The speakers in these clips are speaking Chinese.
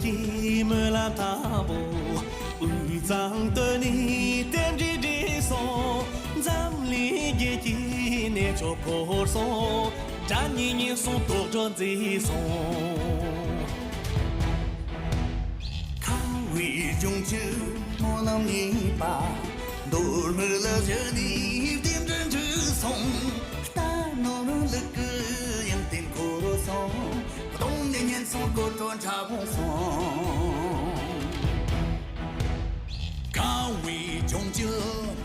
一没拉大步，为咱的你点着的手，咱里也一年就过手，咱一年送多着这送。看为中秋，莫让你把，多么了这你点着这送，大诺了个样点过手。冬年年送过端茶不送，看为中秋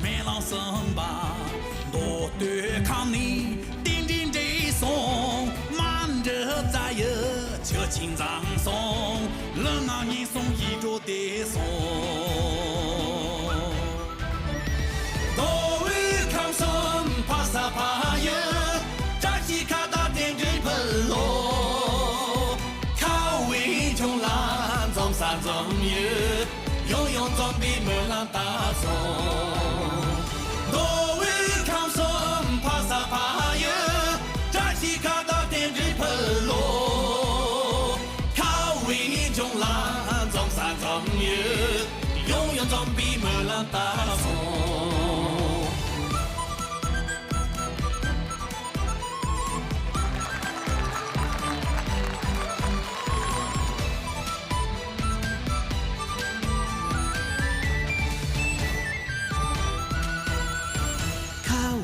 没老生吧，多对抗你点点这送，慢着在也就紧张送，人啊你送一桌的送，多为抗生怕啥怕也，扎西卡达点这盆罗。穷兰总山总有，永永总比没人大松。多为抗生怕啥怕也，扎西卡到点日喷罗。靠为穷兰总山总有，永永总比没人大松。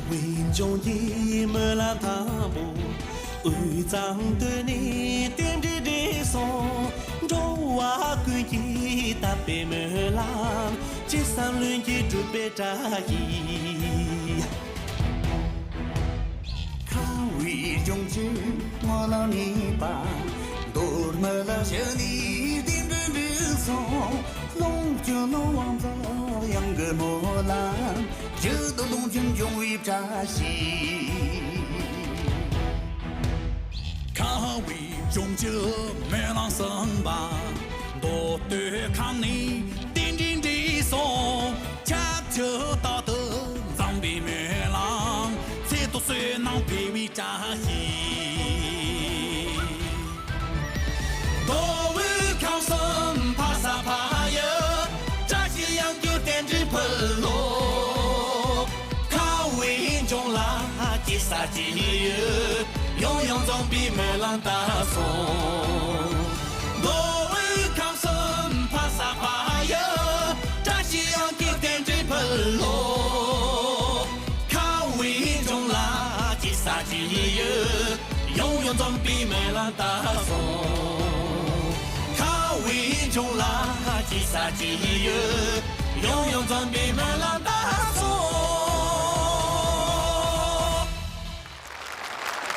为中一没拉大步，为咱对你点着的送，中华归一大北没浪，这三轮一准备扎一。看为中一我让你把，多么了些你点着的送，龙就龙王子养个莫浪。这都冬天终于扎西，看为中秋没人生吧，多对抗你点点的送，恰恰打得咱比没浪，这都虽能比为扎西，多为抗生怕啥怕也，扎西养就点着喷罗。中啦，几啥几月，永永总比没人大松。多为抗生怕啥怕也，扎西洋给点这喷罗。靠为中啦，几啥几月，永永总比没人大松。靠为中啦，几啥几月，永永总比没人大松。